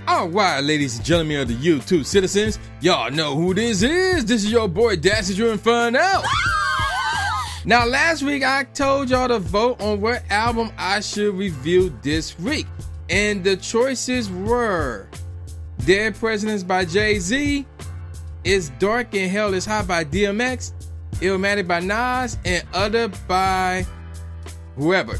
All right, ladies and gentlemen of the YouTube citizens, y'all know who this is. This is your boy, Dasher Inferno. Now, last week, I told y'all to vote on what album I should review this week. And the choices were Dead Presidents by Jay-Z, It's Dark and Hell is Hot by DMX, Illmatic by Nas, and Other by whoever.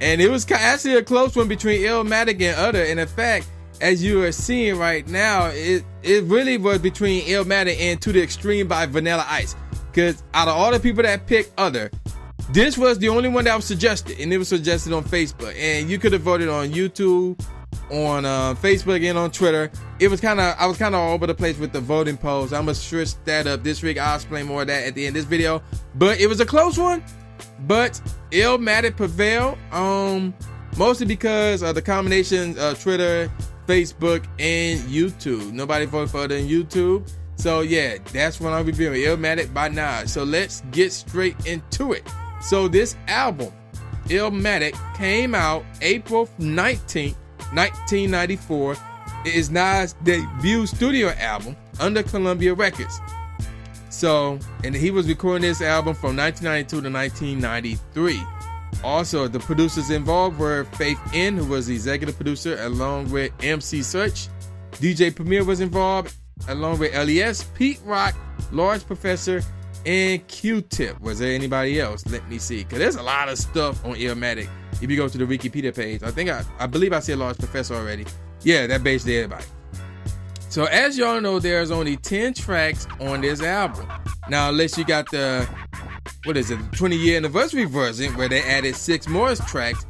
And it was actually a close one between Illmatic and Other. And in fact, as you are seeing right now, it really was between Illmatic and To the Extreme by Vanilla Ice. Because out of all the people that picked Other, this was the only one that was suggested, and it was suggested on Facebook. And you could have voted on YouTube, on Facebook, and on Twitter. I was kind of all over the place with the voting polls. I'm gonna switch that up this week. I'll explain more of that at the end of this video. But it was a close one. But Illmatic prevailed, mostly because of the combination of Twitter, Facebook, and YouTube. Nobody voted for Other than YouTube. So yeah, that's what I'm reviewing, Illmatic by Nas. So let's get straight into it. So this album, Illmatic, came out April 19th, 1994. It is Nas' debut studio album under Columbia Records. So, and he was recording this album from 1992 to 1993. Also, the producers involved were Faith N, who was the executive producer, along with MC Search. DJ Premier was involved, along with LES, Pete Rock, Large Professor, and Q-Tip. Was there anybody else? Let me see, because there's a lot of stuff on Illmatic. If you go to the Wikipedia page, I believe I said Large Professor already. Yeah, that basically everybody. So as y'all know, there's only 10 tracks on this album. Now, unless you got the, 20-year anniversary version where they added 6 more tracks,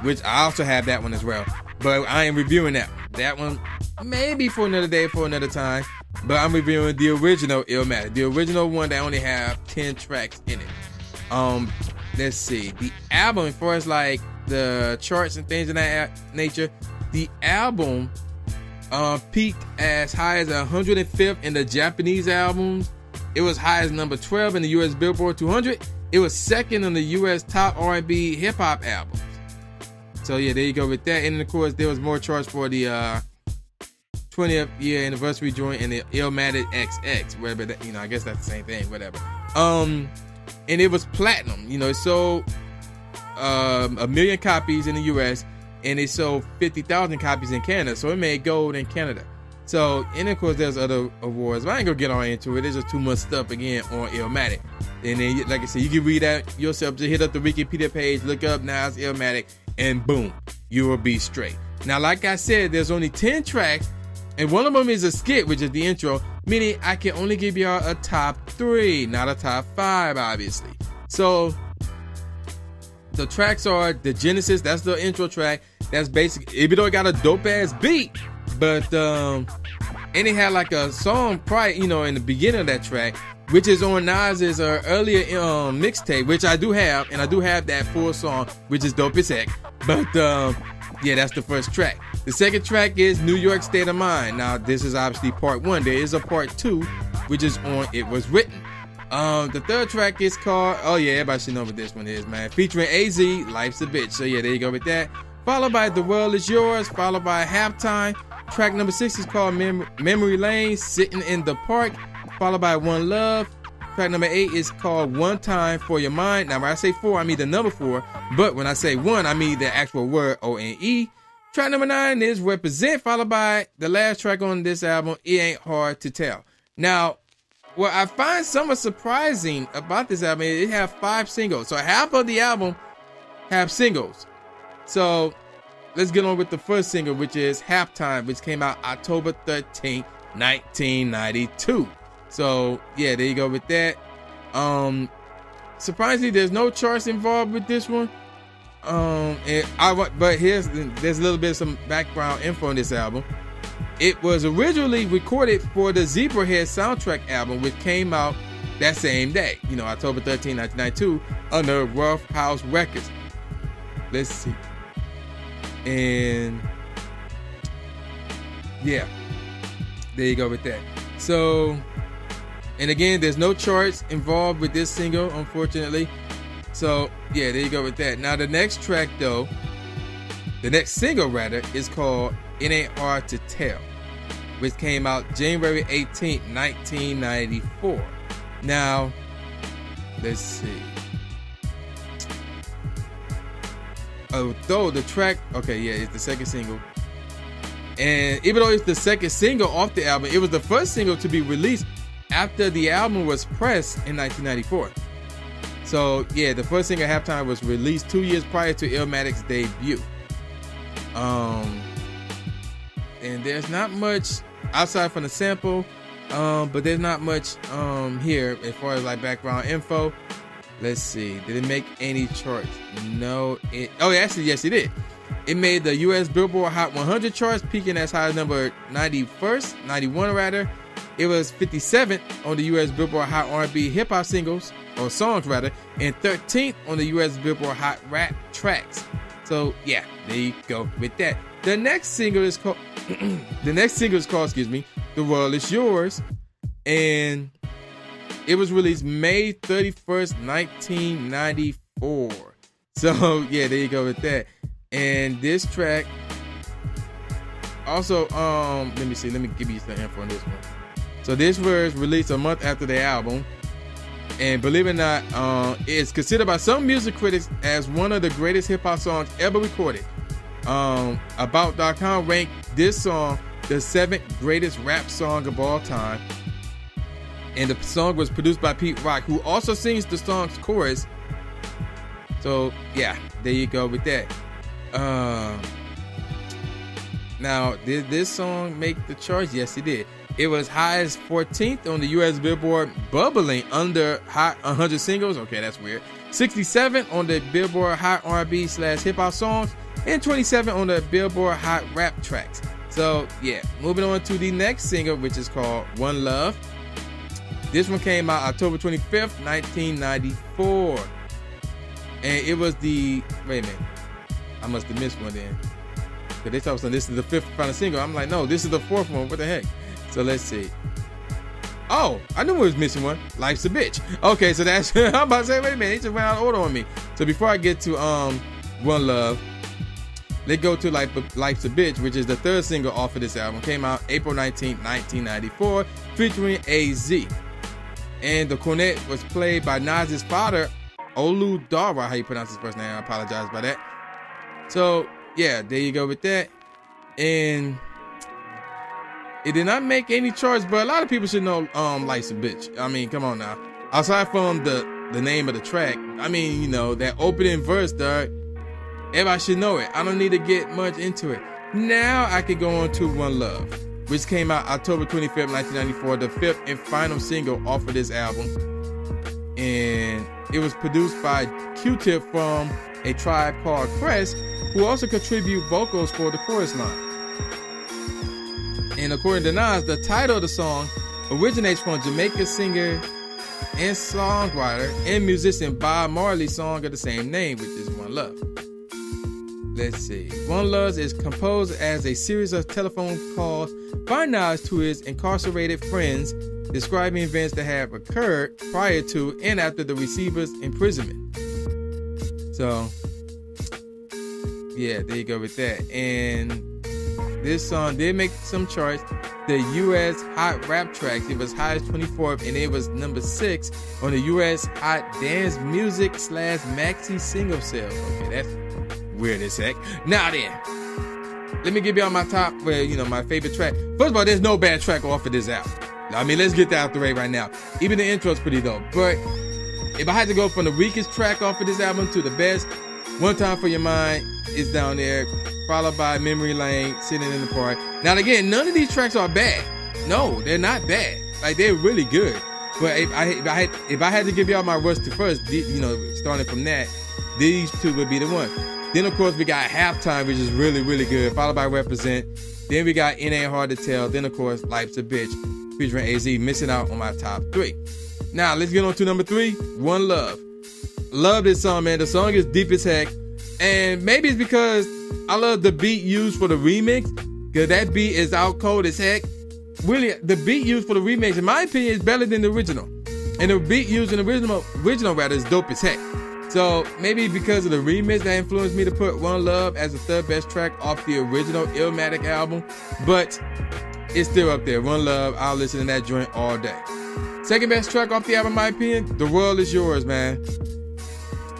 which I also have that one as well. But I am reviewing that one. That one maybe for another day, for another time. But I'm reviewing the original Illmatic, the original one that only have 10 tracks in it. Let's see. The album, as far as like the charts and things of that nature, the album peaked as high as 105th in the Japanese albums. It was high as number 12 in the US Billboard 200. It was second in the US top R&B hip hop albums. So yeah, there you go with that. And of course, there was more charts for the 20th year anniversary joint and the Illmatic XX, whatever that, I guess that's the same thing, whatever. And it was platinum. It sold 1 million copies in the US, and it sold 50,000 copies in Canada. So it made gold in Canada. So, and of course, there's other awards, but I ain't gonna get all into it. There's just too much stuff again on Illmatic. And then, like I said, you can read that yourself. Just hit up the Wikipedia page, look up Nas Illmatic, and boom, you will be straight. Now, like I said, there's only 10 tracks, and one of them is a skit, which is the intro, meaning I can only give y'all a top 3, not a top 5, obviously. So, the tracks are the Genesis, that's the intro track. That's basic, even though it got a dope ass beat, but and it had like a song prior, in the beginning of that track, which is on Nas's earlier mixtape, which I do have, and I do have that full song, which is dope as heck. But yeah, that's the first track. The second track is New York State of Mind. Now this is obviously part 1. There is a part 2, which is on It Was Written. The third track is called, oh yeah, everybody should know what this one is, man. Featuring AZ, Life's a Bitch. So yeah, there you go with that. Followed by The World Is Yours, followed by Halftime. Track number 6 is called Memory Lane, Sitting in the Park, followed by One Love. Track number 8 is called One Time for Your Mind. Now when I say 4, I mean the number 4, but when I say 1, I mean the actual word O-N-E. Track number 9 is Represent, followed by the last track on this album, It Ain't Hard to Tell. Now, what I find somewhat surprising about this album is it has 5 singles. So half of the album have singles. So let's get on with the first single, which is Halftime, which came out October 13th, 1992. So yeah, there you go with that. Surprisingly, there's no charts involved with this one. But there's a little bit of some background info on this album. It was originally recorded for the Zebrahead soundtrack album, which came out that same day, October 13, 1992, under Rough House Records. Let's see. And yeah, there you go with that. So, and again, there's no charts involved with this single, unfortunately. So yeah, there you go with that. Now the next track though, the next single rather, is called It Ain't Hard to Tell, which came out January 18th, 1994. Now, let's see. Although the track, okay, yeah, it's the second single. And even though it's the second single off the album, it was the first single to be released after the album was pressed in 1994. So, yeah, the first single, Halftime, was released 2 years prior to Illmatic's debut. And there's not much outside from the sample, but there's not much here as far as like background info. Let's see. Did it make any charts? No. Actually, yes, it did. It made the U.S. Billboard Hot 100 charts, peaking as high as number 91 rather. It was 57th on the U.S. Billboard Hot R&B Hip Hop Singles, or Songs rather, and 13th on the U.S. Billboard Hot Rap Tracks. So yeah, there you go with that. The next single is called The World Is Yours, and it was released May 31st, 1994. So yeah, there you go with that. And this track also, let me give you some info on this one. So this was released a month after the album, and believe it or not, it's considered by some music critics as one of the greatest hip hop songs ever recorded. About.com ranked this song the 7th greatest rap song of all time. And the song was produced by Pete Rock, who also sings the song's chorus. So yeah, there you go with that. Now, did this song make the charts? Yes, it did. It was high as 14th on the U.S. Billboard, bubbling under Hot 100 Singles. Okay, that's weird. 67 on the Billboard Hot R&B / Hip Hop Songs, and 27 on the Billboard Hot Rap Tracks. So yeah, moving on to the next single, which is called One Love. This one came out October 25th, 1994. And it was the, wait a minute, I must have missed one then. Because they told me this is the 5th final single. I'm like, no, this is the 4th one. What the heck? So let's see. Oh, I knew we was missing one. Life's a Bitch. Okay, so that's, I'm about to say, wait a minute, he just went out of order on me. So before I get to One Love, let's go to Life's a Bitch, which is the 3rd single off of this album. Came out April 19th, 1994, featuring AZ. And the cornet was played by Nas's father, Olu Dara, how you pronounce his first name. I apologize about that. So yeah, there you go with that. And it did not make any charts, but a lot of people should know Life's a Bitch. I mean, come on now. Aside from the name of the track, I mean, you know, that opening verse, dog, everybody should know it. I don't need to get much into it. Now I can go on to One Love, which came out October 25th, 1994, the 5th and final single off of this album. And it was produced by Q-Tip from A Tribe Called Quest, who also contribute vocals for the chorus line. And according to Nas, the title of the song originates from Jamaican singer and songwriter and musician Bob Marley's song of the same name, which is One Love. Let's see. One Love is composed as a series of telephone calls by Nas to his incarcerated friends, describing events that have occurred prior to and after the receiver's imprisonment. So, yeah, there you go with that. And this song did make some charts. The U.S. Hot Rap Tracks, it was high as 24th, and it was number 6 on the U.S. Hot Dance Music / Maxi Single Sales. Okay, that's weird as heck. Now then, let me give y'all my top, my favorite track. First of all, there's no bad track off of this album. I mean, let's get that out the way right now. Even the intro's pretty dope. But if I had to go from the weakest track off of this album to the best, One Time for Your Mind is down there, followed by Memory Lane, Sitting in the Park. Now again, none of these tracks are bad. No, they're not bad. Like, they're really good. But if I had to give y'all my worst to first, starting from that, these two would be the one. Then of course we got Halftime, which is really, really good, followed by Represent. Then we got It Ain't Hard to Tell. Then of course Life's a Bitch, featuring AZ, missing out on my top 3. Now let's get on to number 3, One Love. Love this song, man. The song is deep as heck. And maybe it's because I love the beat used for the remix, because that beat is out cold as heck. Really, the beat used for the remix, in my opinion, is better than the original. And the beat used in the original rather is dope as heck. So maybe because of the remix that influenced me to put One Love as the third best track off the original Illmatic album, but it's still up there. One Love, I'll listen to that joint all day. Second best track off the album, in my opinion, The World Is Yours, man.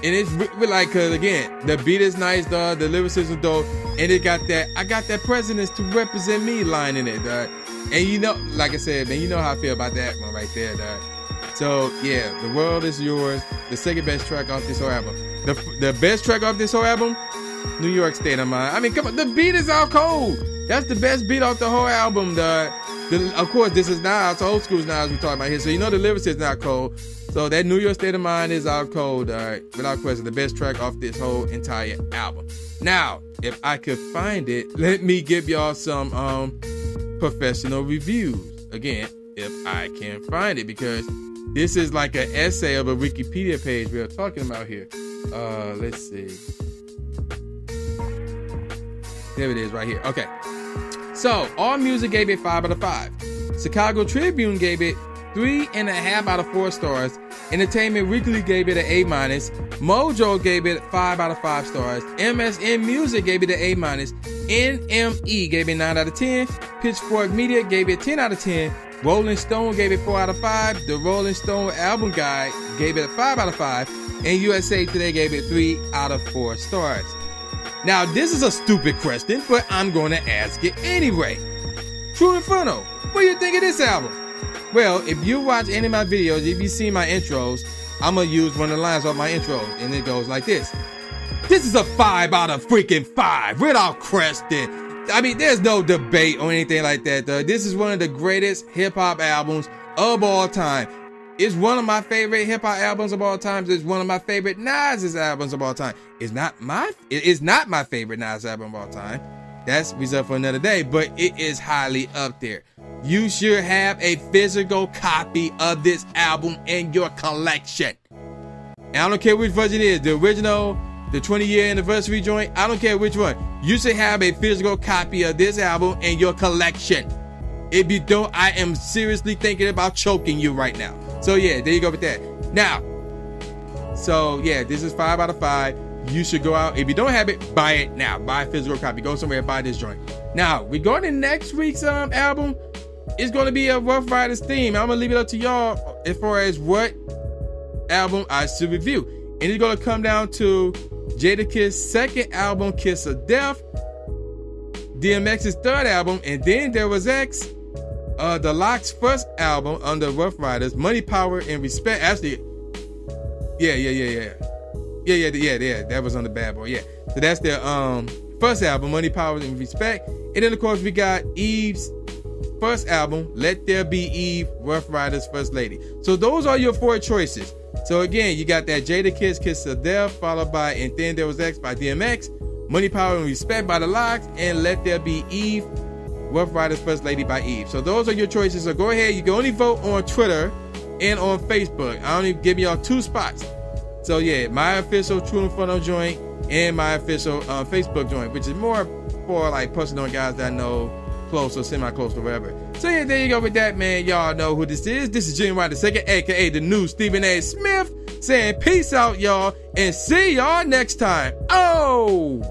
And it's like, cause again, the beat is nice, dog. The lyricism, dope, and it got that I got that presidents to represent me line in it, dog. And you know, like I said, man, you know how I feel about that one right there, dog. So yeah, The World Is Yours, the second best track off this whole album. The best track off this whole album, New York State of Mind. I mean, come on, the beat is out cold. That's the best beat off the whole album, dog. Of course, this is Nas, old school's Nas we're talking about here. So you know the lyrics is not cold. So that New York State of Mind is out cold, all right? Without question, the best track off this whole entire album. Now, if I could find it, let me give y'all some professional reviews. Again, if I can find it, because this is like an essay of a Wikipedia page we are talking about here. Let's see. There it is right here. Okay. So, AllMusic gave it 5 out of 5. Chicago Tribune gave it 3.5 out of 4 stars. Entertainment Weekly gave it an A-. Mojo gave it 5 out of 5 stars. MSN Music gave it an A-. NME gave it 9 out of 10. Pitchfork Media gave it 10 out of 10. Rolling Stone gave it 4 out of 5. The Rolling Stone Album Guide gave it a 5 out of 5. And USA Today gave it 3 out of 4 stars. Now, this is a stupid question, but I'm going to ask it anyway. True Inferno, what do you think of this album? Well, if you watch any of my videos, if you see my intros, I'm going to use one of the lines off my intros, and it goes like this. This is a 5 out of freaking 5, without question. I mean, there's no debate or anything like that, though. This is one of the greatest hip-hop albums of all time. It's one of my favorite hip-hop albums of all time. It's one of my favorite Nas albums of all time. It is not my favorite Nas album of all time. That's reserved for another day, but it is highly up there. You should have a physical copy of this album in your collection. And I don't care which version it is, the original, the 20-year anniversary joint, I don't care which one. You should have a physical copy of this album in your collection. If you don't, I am seriously thinking about choking you right now. So yeah, there you go with that. Now, so yeah, this is 5 out of 5. You should go out. If you don't have it, buy it now. Buy a physical copy. Go somewhere and buy this joint. Now, regarding next week's album, it's going to be a Rough Riders theme. I'm going to leave it up to y'all as far as what album I should review. And it's going to come down to Jadakiss' second album, Kiss of Death, DMX's third album, and then there was X, The Lock's first album under Rough Riders, Money, Power, and Respect. Actually, yeah. That was on the Bad Boy. Yeah. So that's their first album, Money, Power, and Respect. And then of course we got Eve's first album, Let There Be Eve, Rough Riders' First Lady. So those are your 4 choices. So again, you got that Jadakiss, Kiss of Death, followed by And Then There Was X by DMX, Money, Power, and Respect by The Locks, and Let There Be Eve, Rough Riders' First Lady by Eve. So those are your choices. So go ahead. You can only vote on Twitter and on Facebook. I only give y'all 2 spots. So yeah, my official True Inferno joint and my official Facebook joint, which is more for like personal guys that I know close or semi-close or whatever. So yeah, there you go with that, man. Y'all know who this is. This is Jimmy White II, aka the new Stephen A. Smith, saying peace out, y'all, and see y'all next time. Oh!